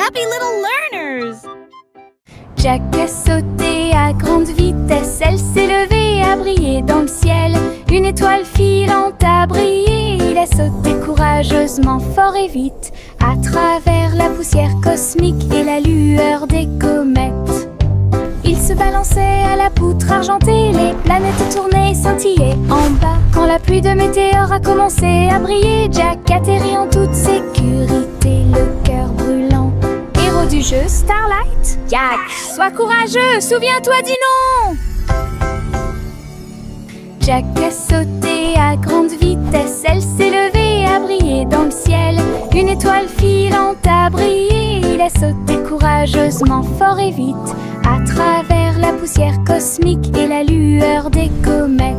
happy little learners! Jack a sauté à grande vitesse, elle s'est levée à briller dans le ciel. Une étoile filante a brillé, il a sauté courageusement, fort et vite, à travers la poussière cosmique et la lueur des comètes. Il se balançait à la poutre argentée, les planètes tournaient et scintillaient en bas. Quand la pluie de météores a commencé à briller, Jack atterrit en toute sécurité, le cœur brûlant. Héros du jeu Starlight, Jack, sois courageux, souviens-toi du nom! Jack a sauté à grande vitesse, elle s'est levée à briller dans le ciel. Une étoile filante a brillé, il a sauté courageusement, fort et vite, à travers la poussière cosmique et la lueur des comètes.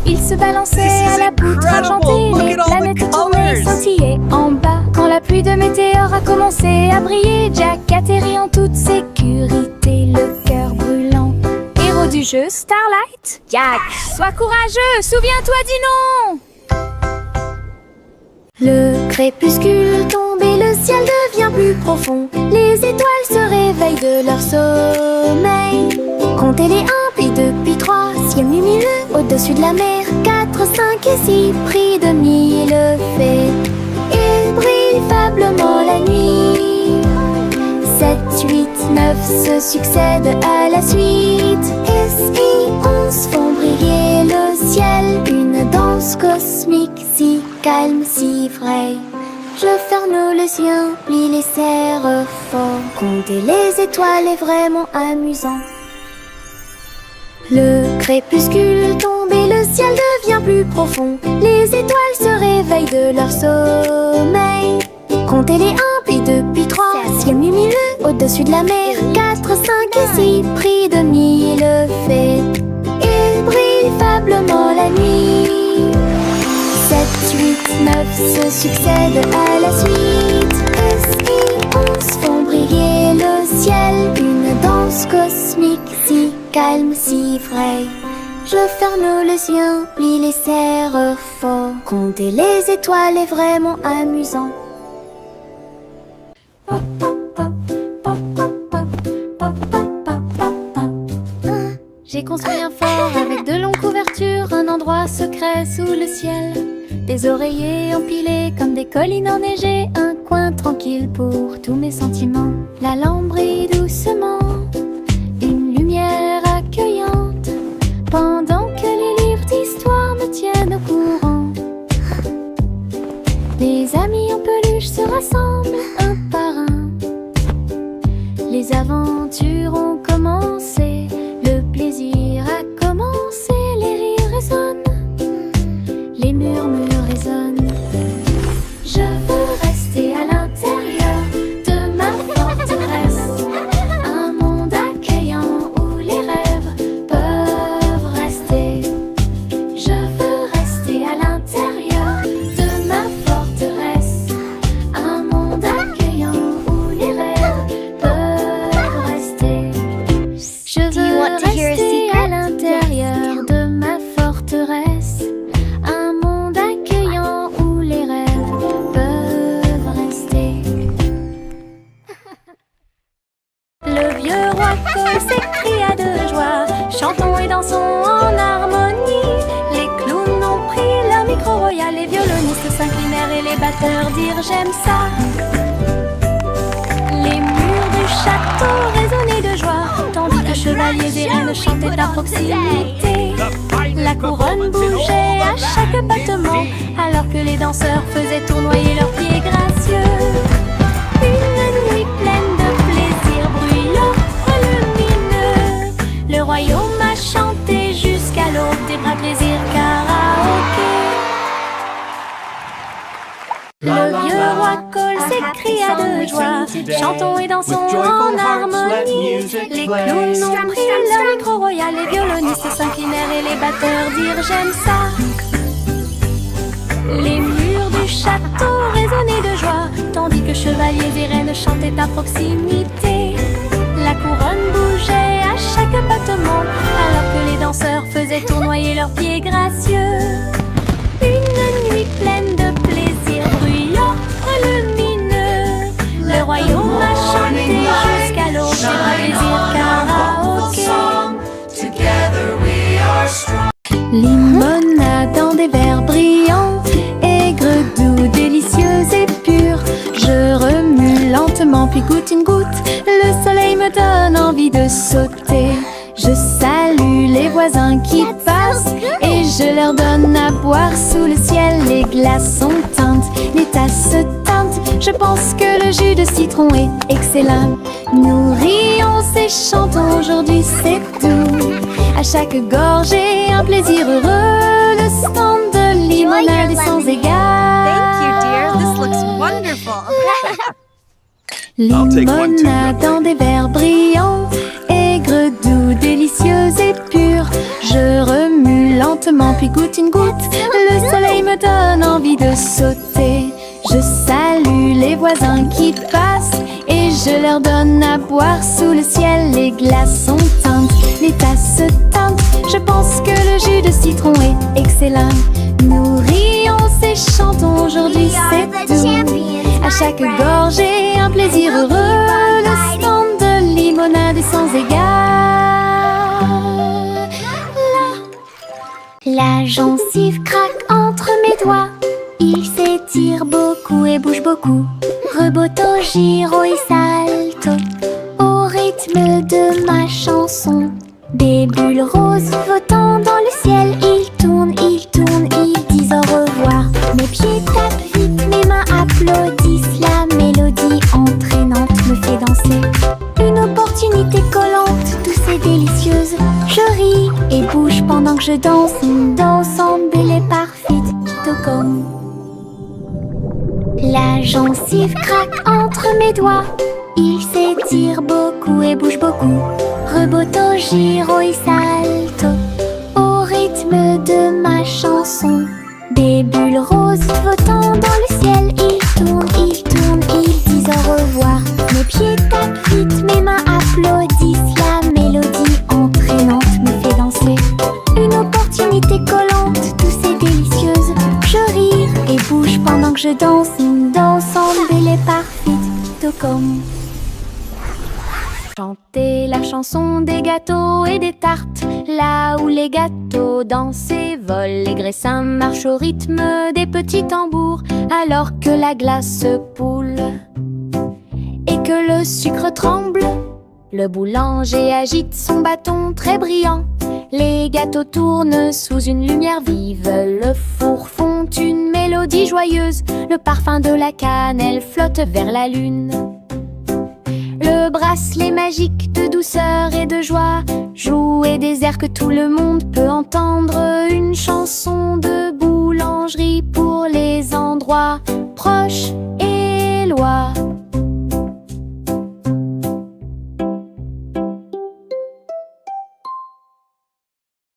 Il se balançait à la poutre argentée, les planètes tournaient et scintillaient en bas. Quand la pluie de météores a commencé à briller, Jack atterrit en toute sécurité, le cœur brûlant. Héros du jeu Starlight, Jack, sois courageux, souviens-toi du nom! Le crépuscule tombe et le ciel devient plus profond. Les étoiles se réveillent de leur sommeil. Comptez les 1, puis 2, puis 3, ciel lumineux au-dessus de la mer. 4, 5 et 6, prix de mille fées. Il brille faiblement la nuit. 7, 8, 9 se succèdent à la suite. S-I-11 font briller le ciel. Une danse cosmique si calme, si vraie. Je ferme les yeux, plie les serre fort. Compter les étoiles est vraiment amusant. Le crépuscule tombe et le ciel devient plus profond. Les étoiles se réveillent de leur sommeil. Comptez les 1, puis 2, puis 3, ciel lumineux au-dessus de la mer. 4, 5 et 6, prix de mille fées. Il brille faiblement la nuit. 7, 8, 9 se succèdent à la suite. S-I-11 font briller le ciel. Une danse cosmique si calme, si vraie. Je ferme les yeux, plie les serre fort. Compter les étoiles est vraiment amusant. J'ai construit un fort avec de longues couvertures, un endroit secret sous le ciel. Des oreillers empilés comme des collines enneigées, un coin tranquille pour tous mes sentiments. La lampe brille doucement, une lumière accueillante, pendant que les livres d'histoire me tiennent au courant. Les amis en peluche se rassemblent un par un. Les aventures ont commencé, le plaisir a commencé, les rires résonnent, les murmures résonnent. Je veux rester à l'intérieur de ma forteresse, un monde accueillant où les rêves peuvent rester. Je veux rester à l'intérieur de ma forteresse, un monde accueillant où les rêves peuvent rester. Je veux rester à l'intérieur de ma forteresse, un monde accueillant où les rêves peuvent rester. Le vieux roi Cole s'écria de joie, chantons et dansons en harmonie. Les clowns ont pris leur micro royal, les violonistes s'inclinèrent et les batteurs dirent j'aime ça. Les murs du château résonnaient de joie, tandis que chevaliers et reines chantaient à proximité. La couronne bougeait à chaque battement, alors que les danseurs faisaient tournoyer leurs pieds gracieux. Une nuit pleine de plaisir bruyant, lumineux. Le royaume a chanté jusqu'à l'aube, des bras plaisir karaoké. Le vieux roi Cole s'écria de joie, chantons et dansons en harmonie. Les clowns ont pris leur micro royal, les violonistes s'inclinèrent et les batteurs dirent j'aime ça. Les murs du château résonnaient de joie, tandis que chevaliers et reines chantaient à proximité. La couronne bougeait à chaque battement, alors que les danseurs faisaient tournoyer leurs pieds gracieux. Une nuit pleine de plaisir bruyant, lumineux. Le royaume Limonade dans des verres brillants, aigre, doux, délicieuse et pure. Je remue lentement puis goûte une goutte. Le soleil me donne envie de sauter. Je salue les voisins qui passent et je leur donne à boire sous le ciel. Les glaçons teintent, les tasses se teintent. Je pense que le jus de citron est excellent. Nous rions et chantons, aujourd'hui c'est doux. À chaque gorgée, un plaisir heureux. Le stand de limonade est sans égal. Thank you, dear. This looks wonderful. Limonade dans des verres brillants, aigre, doux, délicieuse et pure. Je remue lentement puis goûte une goutte. Le soleil me donne envie de sauter. Je salue les voisins qui passent et je leur donne à boire sous le ciel. Les glaçons teintent, les tasses se teintent. Je pense que le jus de citron est excellent. Nous rions et chantons, aujourd'hui c'est doux. À chaque gorgée, un plaisir heureux. Le stand de limonade est sans égal. La gencive craque entre mes doigts. Il s'étire beaucoup et bouge beaucoup. Reboto, giro et salto au rythme de ma chanson. Des bulles roses flottant dans le ciel. Ils tournent, ils disent au revoir. Mes pieds tapent vite, mes mains applaudissent. La mélodie entraînante me fait danser. Une opportunité collante, douce et délicieuse. Je ris et bouge pendant que je danse. Ensemble, belle et parfaite, tout comme. La gencive craque entre mes doigts. Il s'étire beaucoup et bouge beaucoup. Reboto, giro et salto au rythme de ma chanson. Des bulles roses flottant dans le ciel. Ils tournent, ils disent au revoir. Mes pieds tapent vite, mes mains applaudissent. La mélodie entraînante me fait danser. Une opportunité collante, douce et délicieuse. Je ris et bouge pendant que je danse. Ensemble, belle et parfaite, tout comme. Chanter la chanson des gâteaux et des tartes. Là où les gâteaux dansent et volent, les graissins marchent au rythme des petits tambours. Alors que la glace poule et que le sucre tremble, le boulanger agite son bâton très brillant. Les gâteaux tournent sous une lumière vive. Le four fond une mélodie joyeuse. Le parfum de la cannelle flotte vers la lune. Le bracelet magique de douceur et de joie jouer des airs que tout le monde peut entendre. Une chanson de boulangerie pour les endroits proches et loin.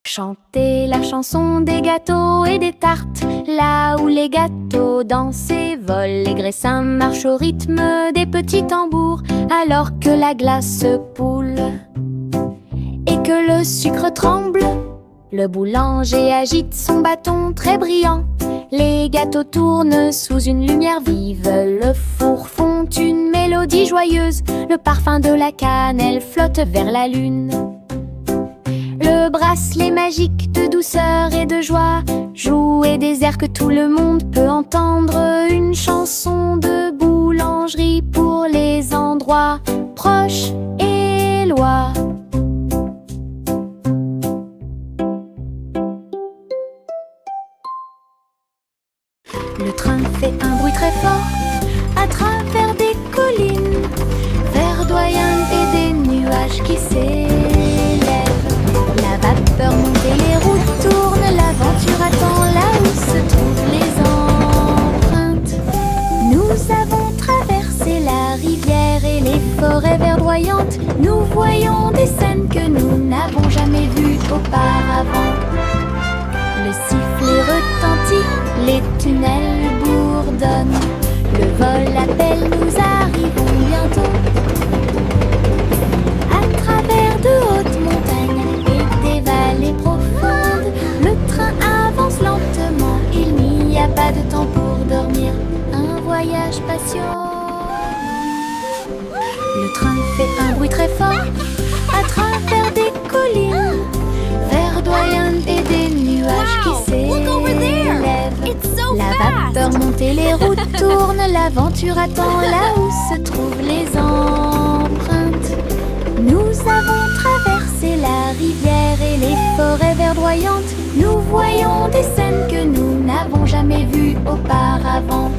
Chanter la chanson des gâteaux et des tartes. Là où les gâteaux dansent et volent, les graissins marchent au rythme des petits tambours. Alors que la glace poule et que le sucre tremble, le boulanger agite son bâton très brillant. Les gâteaux tournent sous une lumière vive. Le four fond une mélodie joyeuse. Le parfum de la cannelle flotte vers la lune. Le bracelet magique de douceur et de joie jouer des airs que tout le monde peut entendre. Une chanson de boulangerie pour les endroits proches et loin. Le train fait un bruit très fort à travers des collines verdoyantes et des nuages qui s'élèvent. La vapeur monte et les roues tournent. L'aventure attend là où se trouvent les empreintes. Nous avons traversé la rivière et les forêts verdoyantes. Nous voyons des scènes que nous n'avons jamais vues auparavant. Le sifflet retentit, les tunnels bourdonnent. Le vol appelle, nous arrivons bientôt. À travers de hautes montagnes et des vallées profondes, le train avance lentement. Il n'y a pas de temps pour dormir. Un voyage patient. Le train fait un bruit très fort à travers des collines verdoyantes et des nuages La vapeur monte et les roues tournent, l'aventure attend là où se trouvent les empreintes. Nous avons traversé la rivière et les forêts verdoyantes. Nous voyons des scènes que nous n'avons jamais vues auparavant.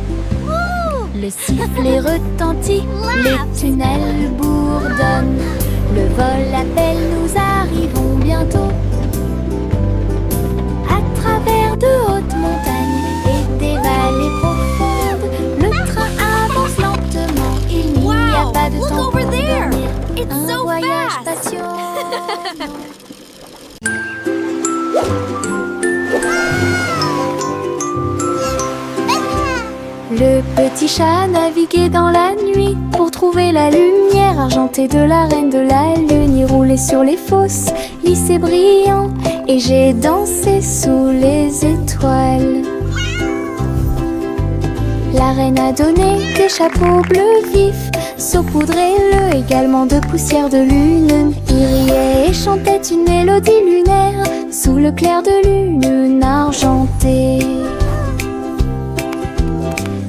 Le sifflet retentit, les tunnels bourdonnent. Le vol appelle, nous arrivons bientôt. À travers de hautes montagnes et des vallées profondes, le train avance lentement, il n'y a pas de temps pour dormir. Un voyage passionnant. Le petit chat naviguait dans la nuit pour trouver la lumière argentée de la reine de la lune. Il roulait sur les fosses, lissé brillant, et j'ai dansé sous les étoiles. La reine a donné des chapeaux bleus vifs, saupoudrez-le également de poussière de lune. Il riait et chantait une mélodie lunaire sous le clair de lune argentée.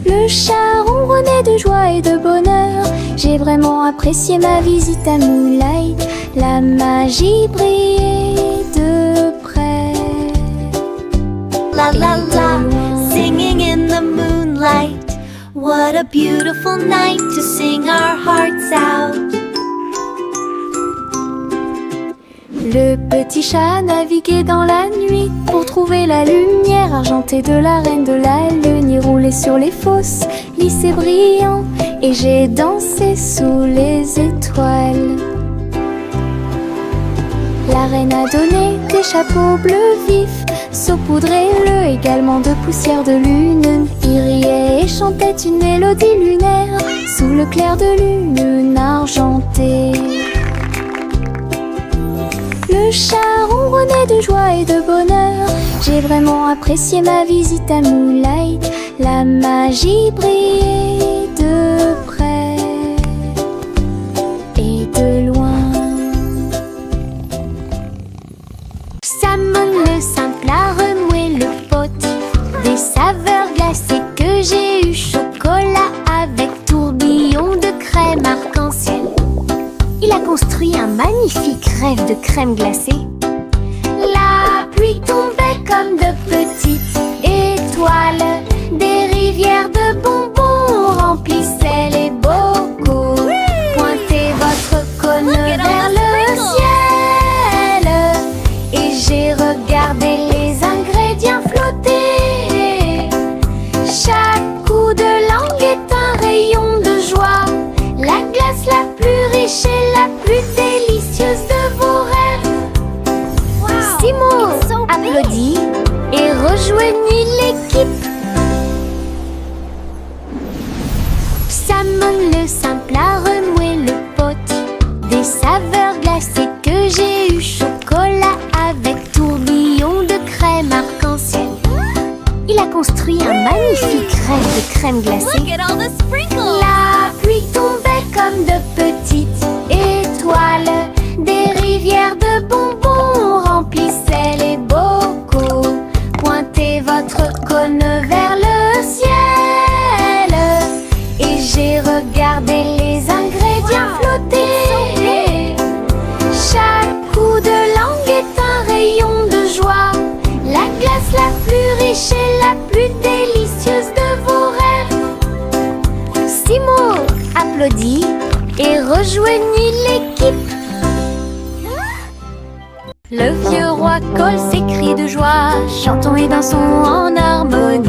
Le chat ronronnait de joie et de bonheur. J'ai vraiment apprécié ma visite à Moonlight. La magie brillait de près. La la la, singing in the moonlight. What a beautiful night to sing our hearts out. Le petit chat naviguait dans la nuit pour trouver la lumière argentée de la reine de la lune. Il roulait sur les fosses, lissé brillant, et j'ai dansé sous les étoiles. La reine a donné des chapeaux bleus vifs, saupoudrez-le également de poussière de lune. Il riait et chantait une mélodie lunaire sous le clair de lune argentée. Le chat ronronnait de joie et de bonheur. J'ai vraiment apprécié ma visite à Moonlight. La magie brillait de près et de loin. Salmon le simple a remué le pot. Des saveurs glacées que j'ai eu, chocolat avec tourbillon de crème arc-en-ciel. Il a construit un magnifique rêve de crème glacée. La pluie tombait comme de petites étoiles. Des rivières de bonbons remplissaient les bocaux. Pointez votre cône vers le ciel et j'ai regardé les ingrédients flotter. Chaque coup de langue est un rayon de joie. La glace la plus riche et la plus délicieuse de vos rêves. Simo applaudit et rejoignit l'équipe. Salmon le simple a remué le pot. Des saveurs glacées que j'ai eu, chocolat avec tourbillon de crème arc-en-ciel. Il a construit un magnifique rêve de crème glacée. Look at all the sprinkles. La pluie tombait comme de petites étoiles. Des rivières de bonbons remplissaient les bocaux. Pointez votre cône vers le ciel et j'ai regardé les ingrédients flotter. Chaque coup de langue est un rayon de joie. La glace la plus riche et la plus délicieuse de vos rêves. Simo applaudit et rejoignit l'équipe. Le vieux roi colle ses cris de joie, chantons et dansons en harmonie.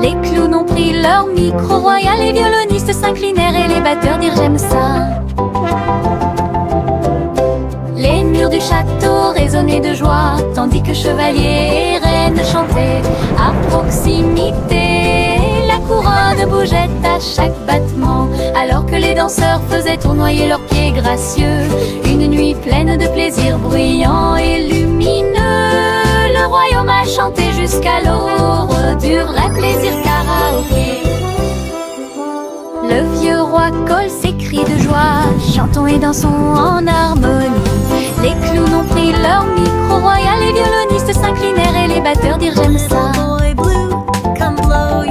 Les clowns ont pris leur micro royal, les violonistes s'inclinèrent et les batteurs dirent j'aime ça. Les murs du château résonnaient de joie, tandis que chevaliers et reines chantaient à proximité. La couronne bougeait à chaque battement, alors que les danseurs faisaient tournoyer leurs pieds gracieux. Une nuit pleine de plaisir bruyant et lumineux. Le royaume a chanté jusqu'à l'aube du vrai plaisir karaoké. Le vieux roi colle ses cris de joie, chantons et dansons en harmonie. Les clowns ont pris leur micro royal, les violonistes s'inclinèrent et les batteurs dirent j'aime ça. Boy blue, come blow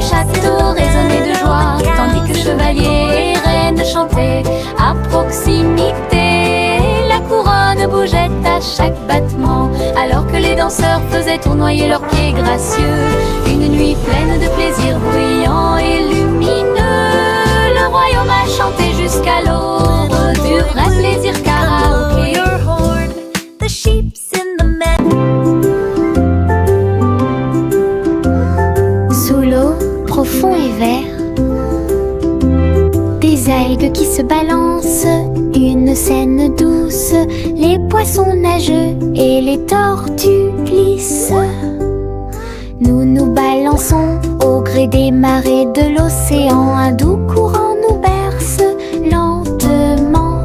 château résonnaient de joie, tandis que chevaliers et reines chantaient à proximité. La couronne bougeait à chaque battement, alors que les danseurs faisaient tournoyer leurs pieds gracieux. Une nuit pleine de plaisir bruyant et lumineux, le royaume a chanté jusqu'à l'aube du vrai plaisir karaoké. The sheep's in the meadow. Sous l'eau, profond et vert, des algues qui se balancent, une scène douce, les poissons nageux et les tortues glissent. Nous nous balançons au gré des marées de l'océan, un doux courant nous berce lentement.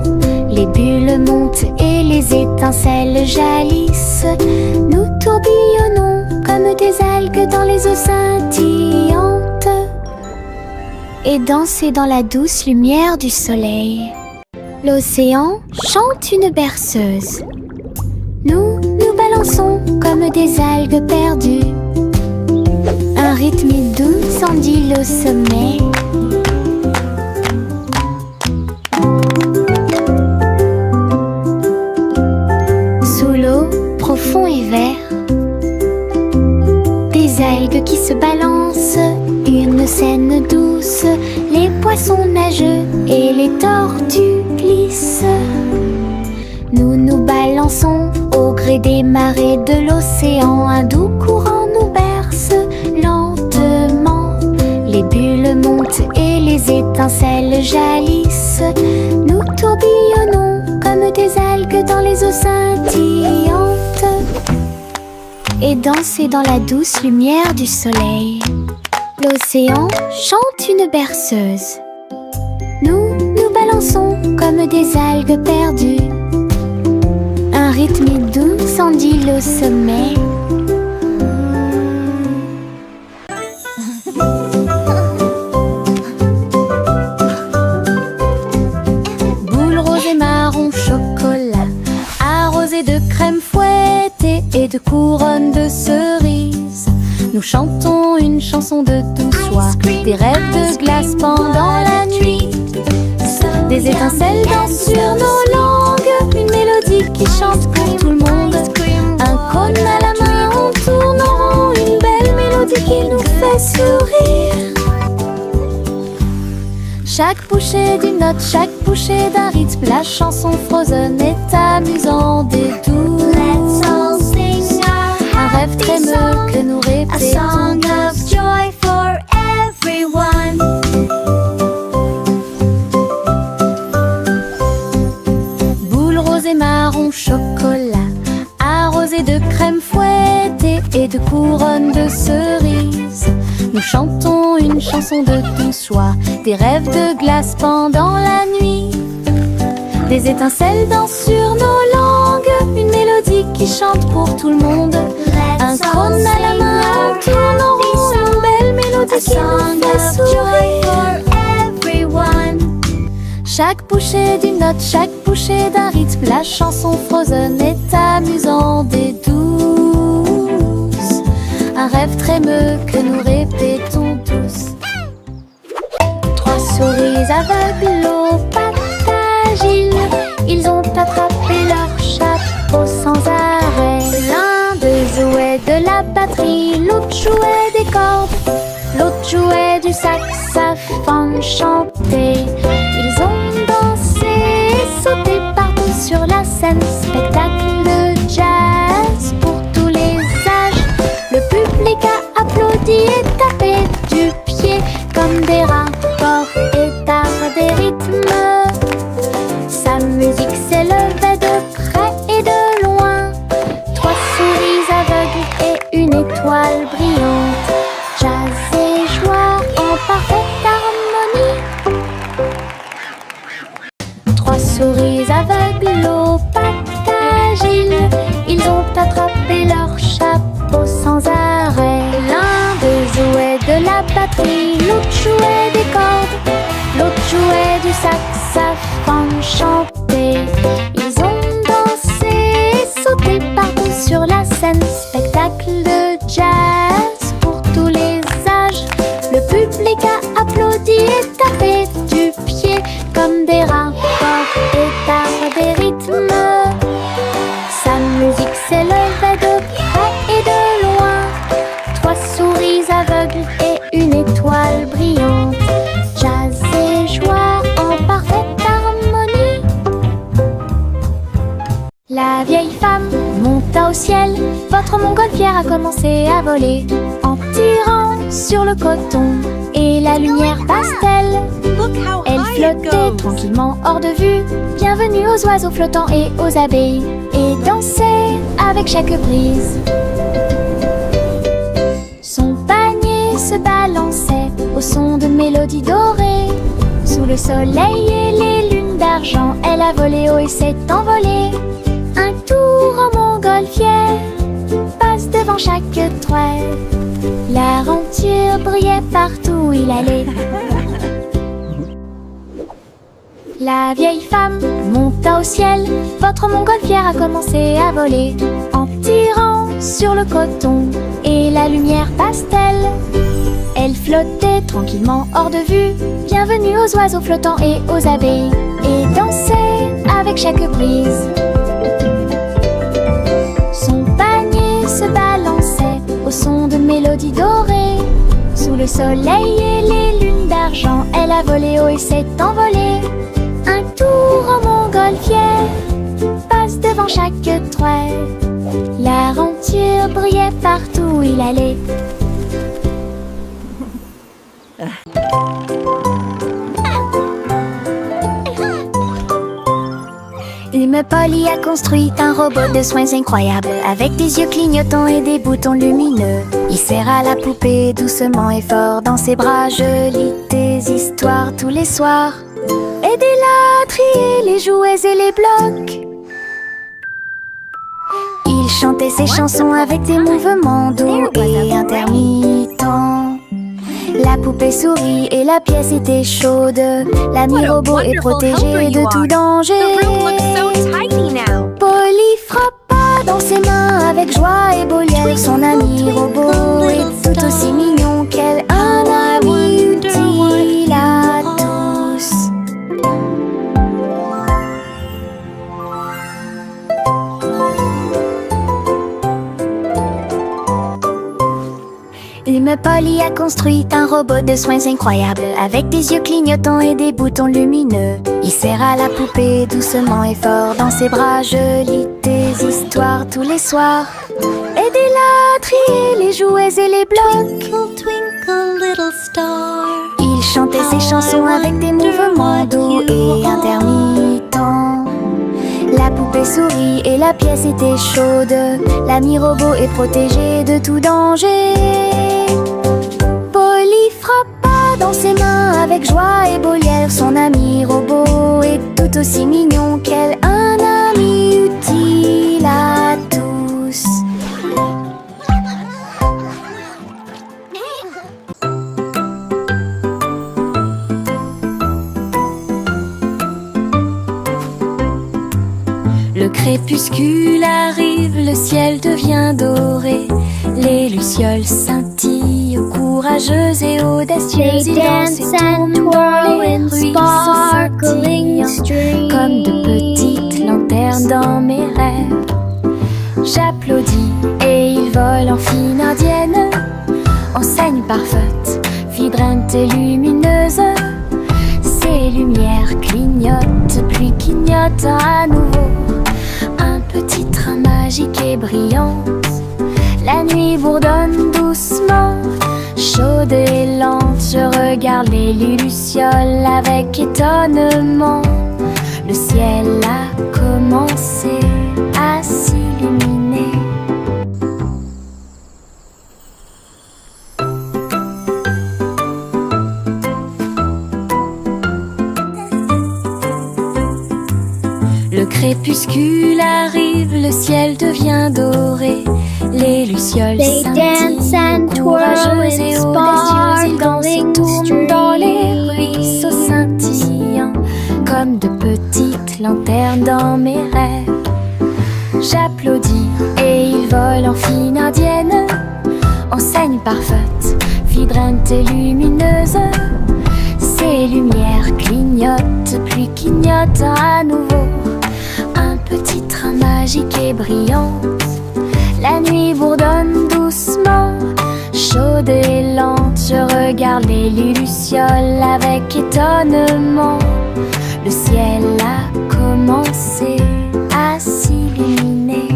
Les bulles montent et les étincelles jaillissent. Nous tourbillonnons comme des algues dans les eaux scintillantes et danser dans la douce lumière du soleil. L'océan chante une berceuse. Nous nous balançons comme des algues perdues. Un rythme doux s'endile au sommet. Sous l'eau, profond et vert, des algues qui se balancent, une scène douce, les poissons nageux et les tortues glissent. Nous nous balançons au gré des marées de l'océan, un doux courant nous berce lentement. Les bulles montent et les étincelles jaillissent. Nous tourbillonnons comme des algues dans les eaux scintillantes et danser dans la douce lumière du soleil. L'océan chante une berceuse. Nous nous balançons comme des algues perdues. Un rythme doux s'endile au sommet. Boule rose et marron chocolat, arrosée de crème fouettée et de couronnes de cerises. Nous chantons une chanson de douce soie, des rêves de glace pendant la nuit. Des étincelles dansent sur nos langues, une mélodie qui chante pour tout le monde. Un cône à la main, on tourne en rond, une belle mélodie qui nous fait sourire. Chaque bouchée d'une note, chaque bouchée d'un rythme, la chanson Frozen est amusante et douce. Let's all sing Un a rêve happy trémeux song, que nous a répétons song of tous. joy for everyone. Boule rose et marron chocolat, arrosée de crème fouettée et de couronnes de cerises. Nous chantons une chanson de douce joie, des rêves de glace pendant la nuit. Des étincelles dansent sur nos langues, une mélodie qui chante pour tout le monde. Un cône à la main, on tourne en rond, une belle mélodie qui nous fait sourire. Chaque bouchée d'une note, chaque bouchée d'un rythme, la chanson Frozen est amusante et douce. Un rêve trémeux que nous répétons tous. Trois souris aveugles aux pattes agiles, ils ont attrapé leur chapeau sans arrêt. L'un d'eux jouait de la batterie, l'autre jouait des cordes, l'autre jouait du saxophone chanté. Ils ont dansé et sauté partout sur la scène, spectacle de jazz pour tous les âges. Le public a applaudi et tapé du pied comme des rapports et d'art des rythmes. Sa musique s'élevait de près et de loin. Trois souris aveugles et une étoile brillante. Jazz et joie en parfaite harmonie. Trois souris aveugles aux pattes agiles, ils ont attrapé leur chapeau sans arrêt. L'un d'eux jouait de la batterie, l'autre jouait des cordes, l'autre jouait du saxophone chanté. Ils ont dansé et sauté partout sur la scène, spectacle de jazz pour tous les âges. Le public a applaudi et tapé du pied comme des rapports et d'arbres des rythmes. Sa musique s'élevait de près et de loin. 3 souris aveugles et une étoile brillante. Jazz et joie en parfaite harmonie. La vieille femme monta au ciel. Votre montgolfière a commencé à voler en tirant sur le coton et la lumière pastel. Elle flottait tranquillement hors de vue. Bienvenue aux oiseaux flottants et aux abeilles, et dansait avec chaque brise. Son panier se balançait au son de mélodies dorées. Sous le soleil et les lunes d'argent, elle a volé haut et s'est envolée. Un tour en montgolfière passe devant chaque trait. L'aventure brillait partout où il allait. La vieille femme monta au ciel. Votre montgolfière a commencé à voler en tirant sur le coton et la lumière pastel. Elle flottait tranquillement hors de vue. Bienvenue aux oiseaux flottants et aux abeilles, et dansait avec chaque brise. Son panier se balançait au son de mélodies dorées. Sous le soleil et les lunes d'argent, elle a volé haut et s'est envolée. Un tour en montgolfière passe devant chaque trait. L'aventure brillait partout où il allait. Une Polly a construit un robot de soins incroyable, avec des yeux clignotants et des boutons lumineux. Il serra la poupée doucement et fort dans ses bras. Je lis des histoires tous les soirs. Aidez-la à trier les jouets et les blocs. Il chantait ses chansons avec des mouvements doux et intermittents. La poupée sourit et la pièce était chaude. L'ami robot est protégé de tout danger. Polly frappa dans ses mains avec joie et Bolière. Son ami robot est tout aussi mignon qu'elle. Un ami utile à tous. Une Polly a construit un robot de soins incroyable, avec des yeux clignotants et des boutons lumineux. Il serra la poupée doucement et fort dans ses bras. Je lis des histoires tous les soirs. Aidez-la à trier les jouets et les blocs. Twinkle, twinkle, little star. Il chantait ses chansons avec des mouvements doux et intermittents. La poupée sourit et la pièce était chaude. L'ami robot est protégé de tout danger. Polly frappa dans ses mains avec joie et Bolière. Son ami robot est tout aussi mignon qu'elle. Un ami utile à tous. Le crépuscule arrive, le ciel devient doré. Les lucioles scintillent, courageuses et audacieuses. Ils dansent et tournent dans les ruisseaux scintillants, comme de petites lanternes dans mes rêves. J'applaudis et ils volent en fine indienne, enseigne parfaite, vibrante et lumineuse. Ces lumières clignotent, puis clignotent à nouveau. Un petit train magique et brillant. La nuit bourdonne doucement, chaude et lente. Je regarde les lucioles avec étonnement. Le ciel a commencé à s'illuminer. Le crépuscule arrive, le ciel devient doré. Les lucioles scintillent, courageuses et audacieuses. Ils dansent et tournent dans les ruisseaux scintillants, comme de petites lanternes dans mes rêves. J'applaudis et ils volent en fine indienne, enseigne parfaite, vibrante et lumineuse. petite pluie clignote à nouveau. Un petit train magique et brillante. La nuit bourdonne doucement, chaude et lente. Je regarde les lucioles avec étonnement. Le ciel a commencé à s'illuminer.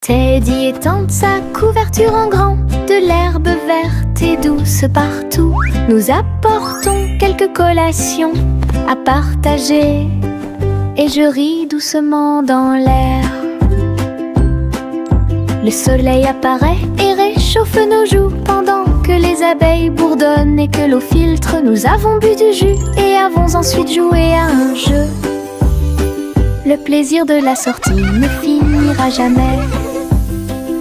Teddy étend sa couverture en grand. De l'herbe verte et douce partout. Nous apportons quelques collations à partager. Et je ris doucement dans l'air. Le soleil apparaît et réchauffe nos joues pendant que les abeilles bourdonnent et que l'eau filtre. Nous avons bu du jus et avons ensuite joué à un jeu. Le plaisir de la sortie ne finira jamais.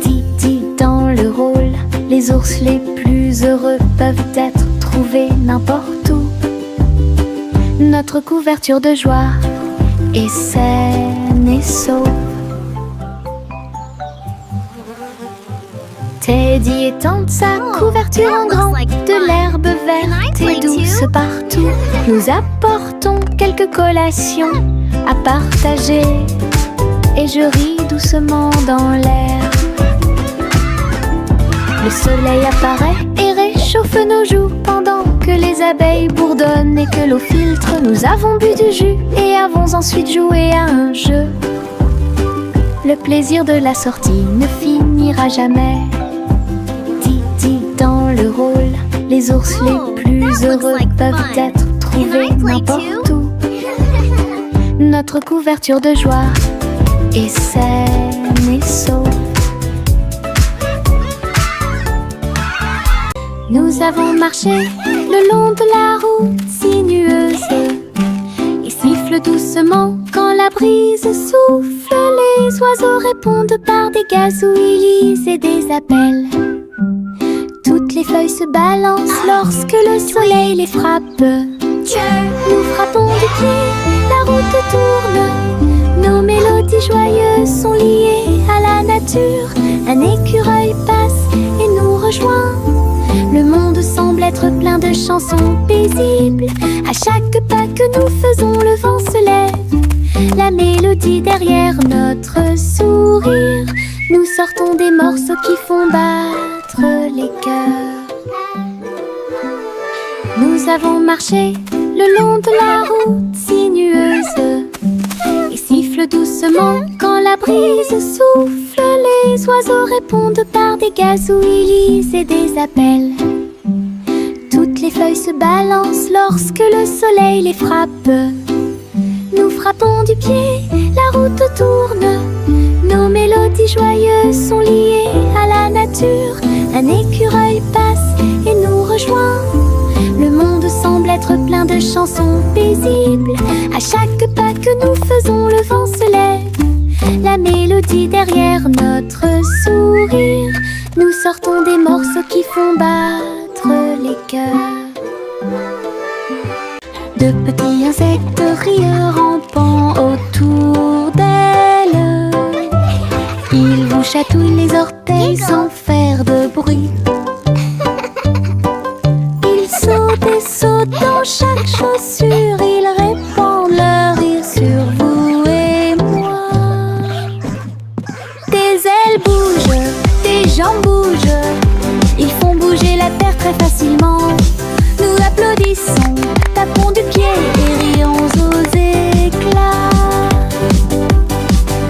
Didi dans le rôle, les ours les plus heureux peuvent être trouvés n'importe où. Notre couverture de joie est saine et sauve. Teddy étend sa couverture en grand. De l'herbe verte et douce partout. Nous apportons quelques collations à partager. Et je ris doucement dans l'air. Le soleil apparaît et réchauffe nos joues pendant que les abeilles bourdonnent et que l'eau filtre. Nous avons bu du jus et avons ensuite joué à un jeu. Le plaisir de la sortie ne finira jamais. Didi dans le rôle, les ours les plus heureux peuvent être trouvés n'importe où. Notre couverture de joie est saine et sauve. Nous avons marché le long de la route sinueuse et siffle doucement quand la brise souffle. Les oiseaux répondent par des gazouillis et des appels. Toutes les feuilles se balancent lorsque le soleil les frappe. Nous frappons du pied, la route tourne. Nos mélodies joyeuses sont liées à la nature. Un écureuil passe et nous rejoint. Le monde semble être plein de chansons paisibles. À chaque pas que nous faisons, le vent se lève. La mélodie derrière notre sourire. Nous sortons des morceaux qui font battre les cœurs. Nous avons marché le long de la route sinueuse et siffle doucement quand la brise souffle. Les oiseaux répondent par des gazouillis et des appels. Toutes les feuilles se balancent lorsque le soleil les frappe. Nous frappons du pied, la route tourne. Nos mélodies joyeuses sont liées à la nature. Un écureuil passe et nous rejoint. Le monde semble être plein de chansons paisibles. À chaque pas que nous faisons, le vent se lève. La mélodie derrière notre sourire. Nous sortons des morceaux qui font battre les cœurs. De petits insectes rieurs rampant autour d'elle. Ils vous chatouillent les orteils sans faire de bruit. Ils sautent et sautent dans chaque chaussure. Ils répandent leur rire sur vous et moi. Des ailes bougent, des jambes bougent. Ils font bouger la terre très facilement. Nous applaudissons, tapons du pied et rions aux éclats.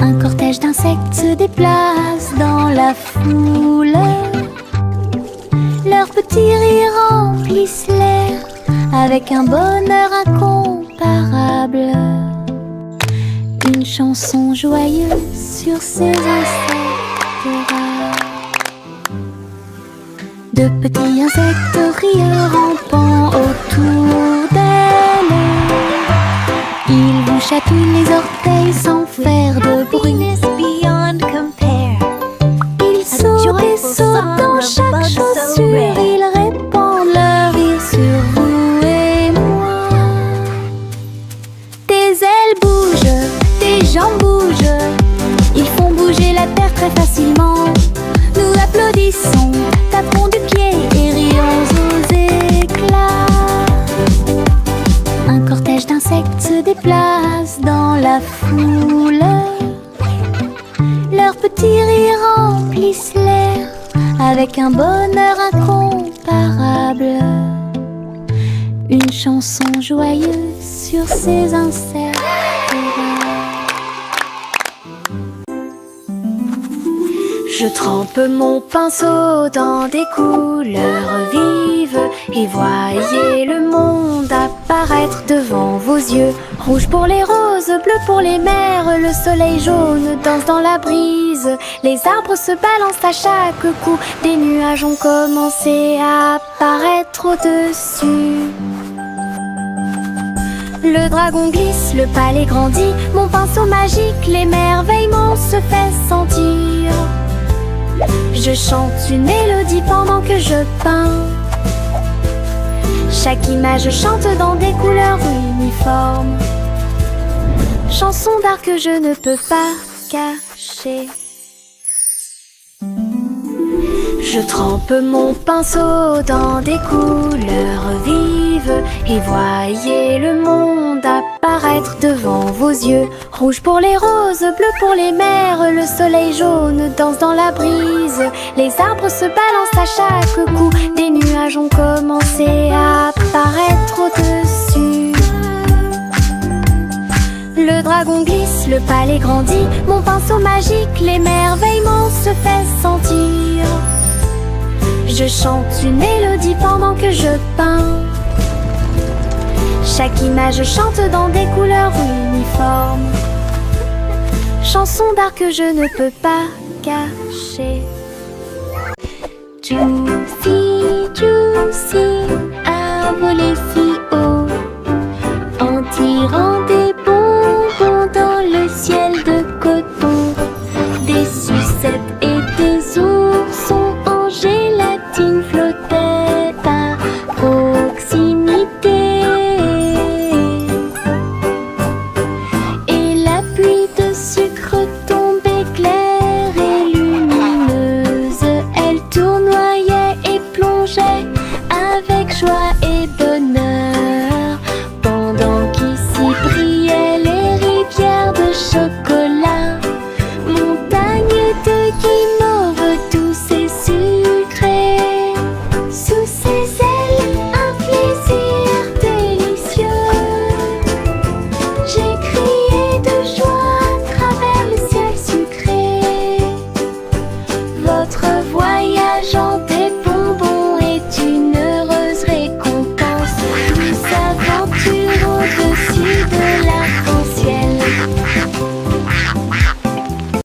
Un cortège d'insectes se déplace dans la foule. Leurs petits rires remplissent l'air avec un bonheur incomparable. Une chanson joyeuse sur ces insectes rares. De petits insectes rieurs rampant autour d'elle. Ils vous chatouillent les orteils sans faire de bruit. Ils sautent et sautent dans chaque chaussure. Ils répandent leur rire sur vous et moi. Des ailes bougent, des jambes bougent. Ils font bouger la terre très facilement. Nous applaudissons, tapons du pied et rions aux éclats. foule. Leurs petits rires remplissent l'air avec un bonheur incomparable. Une chanson joyeuse sur ces incertains. Je trempe mon pinceau dans des couleurs vives et voyez le monde apparaître devant vos yeux. Rouge pour les roses, bleu pour les mers, le soleil jaune danse dans la brise. Les arbres se balancent à chaque coup, des nuages ont commencé à apparaître au-dessus. Le dragon glisse, le palais grandit, mon pinceau magique, l'émerveillement se fait sentir. Je chante une mélodie pendant que je peins. Chaque image chante dans des couleurs uniformes. Chanson d'art que je ne peux pas cacher. Je trempe mon pinceau dans des couleurs vives et voyez le monde apparaître devant vos yeux. Rouge pour les roses, bleu pour les mers, le soleil jaune danse dans la brise. Les arbres se balancent à chaque coup, des nuages ont commencé à apparaître au-dessus. Le dragon glisse, le palais grandit, mon pinceau magique, l'émerveillement se fait sentir. Je chante une mélodie pendant que je peins. Chaque image chante dans des couleurs uniformes. Chanson d'art que je ne peux pas cacher. Juicy, juicy, a volé si haut, en tirant des bonbons dans le ciel de coton. Des sucettes et des oursons en gélatine flottaient à proximité. Et la pluie de sucre tombait claire et lumineuse. Elle tournoyait et plongeait avec joie et bonheur, pendant qu'ici brillaient les rivières de chocolat. Montagne de guimauve douce et sucrée, sous ses ailes un plaisir délicieux. J'ai crié de joie à travers le ciel sucré. Votre